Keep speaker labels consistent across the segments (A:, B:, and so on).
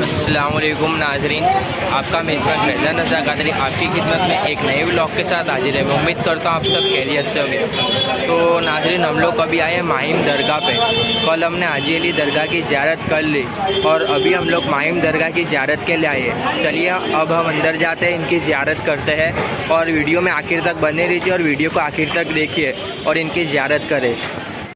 A: अस्सलाम वालेकुम नाजरीन, आपका मेज़बान फैज़ान रज़ा कादरी आपकी खिदमत में एक नए व्लॉग के साथ हाजिर है। मैं उम्मीद करता हूँ आप सब खैरियत से होंगे। तो नाजरीन, हम लोग अभी आए हैं माहिम दरगाह पे। कल हमने हाजी अली दरगाह की ज़ियारत कर ली और अभी हम लोग माहिम दरगाह की ज़ियारत के लिए आए हैं। चलिए अब हम अंदर जाते हैं, इनकी ज़ियारत करते हैं और वीडियो में आखिर तक बने रहिए और वीडियो को आखिर तक देखिए और इनकी ज़ियारत करें।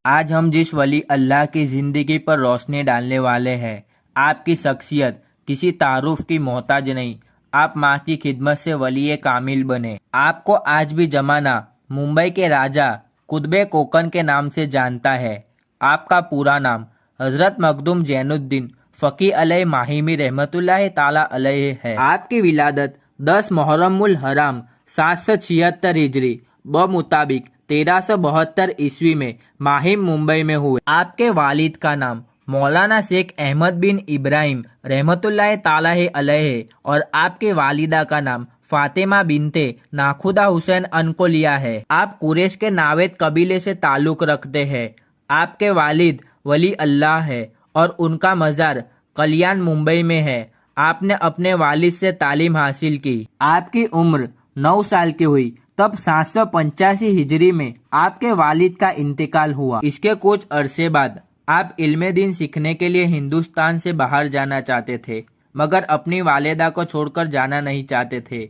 A: आज हम जिस वली अल्लाह की ज़िंदगी पर रोशनी डालने वाले हैं, आपकी शख्सियत किसी तारुफ की मोहताज नहीं, आप माँ की खिदमत से वली कामिल बने। आपको आज भी जमाना मुंबई के राजा कुतुबे कोकन के नाम से जानता है। आपका पूरा नाम हजरत मखदूम जैनुद्दीन फ़की अलैहि माहिमी रहमतुल्लाह ताला अलैहि है। आपकी विलादत 10 मुहर्रमुल हराम 776 हिजरी मुताबिक 1372 ईस्वी में माहिम मुंबई में हुए। आपके वालिद का नाम मौलाना शेख अहमद बिन इब्राहिम रहमतुल्लाह ताला अलैहि और आपके वालिदा का नाम फातिमा बिनते नाखुदा हुसैन अनकोलिया है। आप कुरैश के नावेद कबीले से ताल्लुक रखते हैं। आपके वालिद वली अल्लाह है और उनका मज़ार कल्याण मुंबई में है। आपने अपने वालिद से तालीम हासिल की। आपकी उम्र 9 साल की हुई तब 785 हिजरी में आपके वालिद का इंतकाल हुआ। इसके कुछ अरसे बाद आप इल्मे दीन सीखने के लिए हिंदुस्तान से बाहर जाना चाहते थे, मगर अपनी वालिदा को छोड़कर जाना नहीं चाहते थे।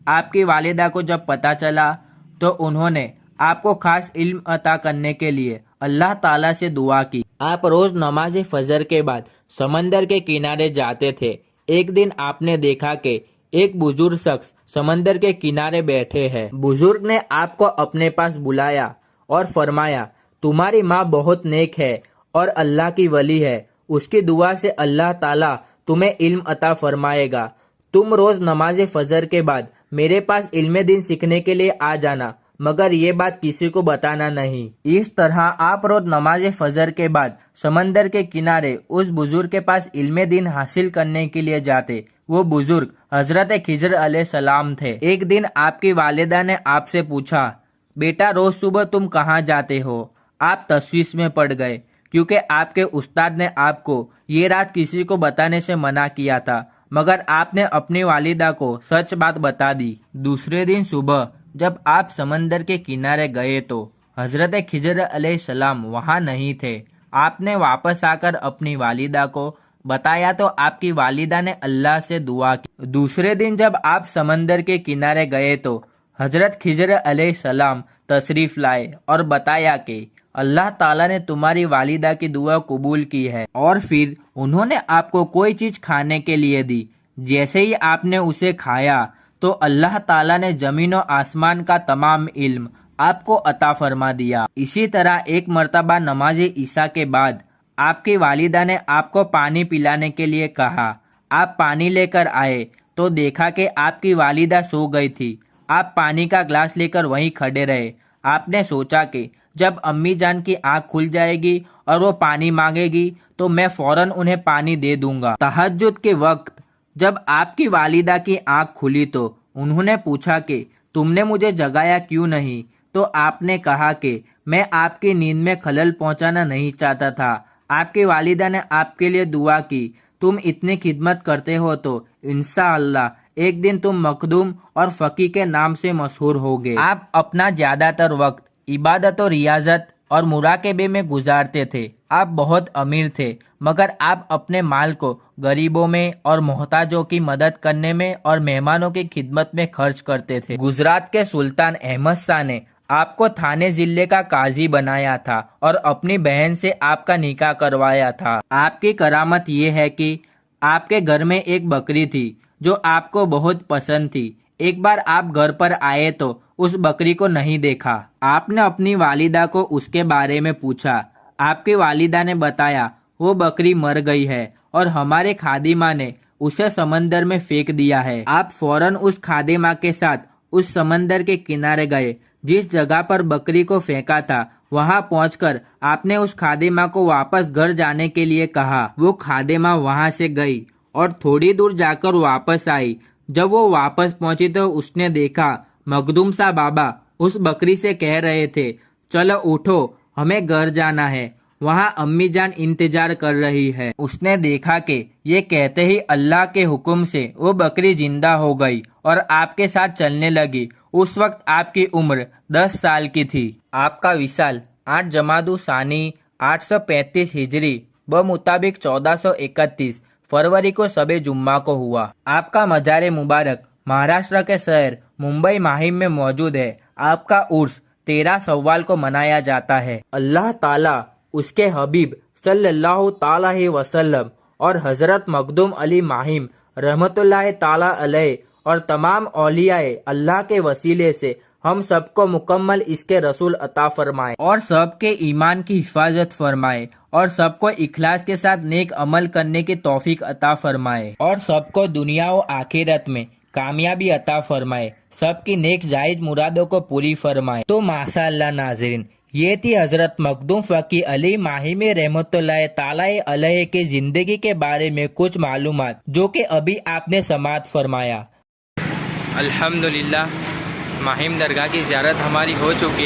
A: आपकी वालिदा को जब पता चला तो उन्होंने आपको खास इल्म अता करने के लिए अल्लाह ताला से दुआ की। आप रोज नमाज फजर के बाद समंदर के किनारे जाते थे। एक दिन आपने देखा कि एक बुजुर्ग शख्स समंदर के किनारे बैठे हैं। बुजुर्ग ने आपको अपने पास बुलाया और फरमाया, तुम्हारी माँ बहुत नेक है और अल्लाह की वली है। उसकी दुआ से अल्लाह ताला तुम्हें इल्म अता फरमाएगा। तुम रोज नमाज फजर के बाद मेरे पास इल्मे दीन सीखने के लिए आ जाना, मगर ये बात किसी को बताना नहीं। इस तरह आप रोज नमाज फजर के बाद समंदर के किनारे उस बुजुर्ग के पास इल्मे दीन हासिल करने के लिए जाते। वो बुजुर्ग हजरत खिजर अलैहिस्सलाम थे। एक दिन आपकी वालिदा ने आपसे पूछा, बेटा रोज सुबह तुम कहाँ जाते हो? आप तशवीश में पड़ गए क्योंकि आपके उस्ताद ने आपको ये रात किसी को बताने से मना किया था, मगर आपने अपनी वालिदा को सच बात बता दी। दूसरे दिन सुबह जब आप समंदर के किनारे गए तो हजरत खिजर अलैहिस्सलाम वहाँ नहीं थे। आपने वापस आकर अपनी वालिदा को बताया तो आपकी वालिदा ने अल्लाह से दुआ की। दूसरे दिन जब आप समंदर के किनारे गए तो हजरत खिजर अलैहिस्सलाम तशरीफ लाए और बताया कि अल्लाह ताला ने तुम्हारी वालिदा की दुआ कबूल की है। और फिर उन्होंने आपको कोई चीज खाने के लिए दी। जैसे ही आपने उसे खाया तो अल्लाह ताला ने जमीन और आसमान का तमाम इल्म आपको अता फरमा दिया। इसी तरह एक मर्तबा नमाज ईशा के बाद आपकी वालिदा ने आपको पानी पिलाने के लिए कहा। आप पानी लेकर आए तो देखा कि आपकी वालिदा सो गई थी। आप पानी का ग्लास लेकर वहीं खड़े रहे। आपने सोचा कि जब अम्मी जान की आंख खुल जाएगी और वो पानी मांगेगी तो मैं फौरन उन्हें पानी दे दूंगा। तहज्जुद के वक्त जब आपकी वालिदा की आंख खुली तो उन्होंने पूछा कि तुमने मुझे जगाया क्यों नहीं? तो आपने कहा कि मैं आपकी नींद में खलल पहुंचाना नहीं चाहता था। आपकी वालिदा ने आपके लिए दुआ की। तुम इतनी खिदमत करते हो तो इंशाअल्लाह एक दिन तुम मखदूम और फकी के नाम से मशहूर होगे। आप अपना ज्यादातर वक्त इबादत और रियाजत और मुराकबे में गुजारते थे। आप बहुत अमीर थे, मगर आप अपने माल को गरीबों में और मोहताजों की मदद करने में और मेहमानों की खिदमत में खर्च करते थे। गुजरात के सुल्तान अहमद शाह ने आपको थाने जिले का काजी बनाया था और अपनी बहन से आपका निकाह करवाया था। आपकी करामत ये है कि आपके घर में एक बकरी थी जो आपको बहुत पसंद थी। एक बार आप घर पर आए तो उस बकरी को नहीं देखा। आपने अपनी वालिदा को उसके बारे में पूछा। आपकी वालिदा ने बताया वो बकरी मर गई है और हमारे खादिमा ने उसे समंदर में फेंक दिया है। आप फौरन उस खादिमा के साथ उस समंदर के किनारे गए। जिस जगह पर बकरी को फेंका था वहां पहुंचकर आपने उस खादिमा को वापस घर जाने के लिए कहा। वो खादिमा वहां से गई और थोड़ी दूर जाकर वापस आई। जब वो वापस पहुंची तो उसने देखा मखदूम साहब बाबा उस बकरी से कह रहे थे, चलो उठो हमें घर जाना है। वहाँ अम्मी जान इंतजार कर रही है। उसने देखा कि ये कहते ही अल्लाह के हुक्म से वो बकरी जिंदा हो गई और आपके साथ चलने लगी। उस वक्त आपकी उम्र 10 साल की थी। आपका विशाल 8 जमादु सानी 835 हिजरी बमुताबिक 1431 फरवरी को सबे जुम्मा को हुआ। आपका मज़ार मुबारक महाराष्ट्र के शहर मुंबई माहिम में मौजूद है। आपका उर्स 13 सव्वाल को मनाया जाता है। अल्लाह ताला उसके हबीब सल्लल्लाहु ताला अलैहि वसल्लम और हजरत मखदूम अली माहिम रहमतुल्लाह ताला अलैह और तमाम औलियाए अल्लाह के वसीले से हम सबको मुकम्मल इसके रसूल अता फरमाए और सबके ईमान की हिफाजत फरमाए और सबको इखलास के साथ नेक अमल करने की तौफीक अता फरमाए और सबको दुनिया और आखिरत में कामयाबी अता फरमाए, सबकी नेक जायज मुरादों को पूरी फरमाए। तो माशाअल्लाह नाज़रीन, ये थी हजरत मखदूम फ़की अली माहिमी रहमतुल्लाह ताला अलैह की जिंदगी के बारे में कुछ मालूमात जो कि अभी आपने समाअत फरमाया। अल्हम्दुलिल्लाह, माहिम दरगाह की ज़ियारत हमारी हो चुकी है।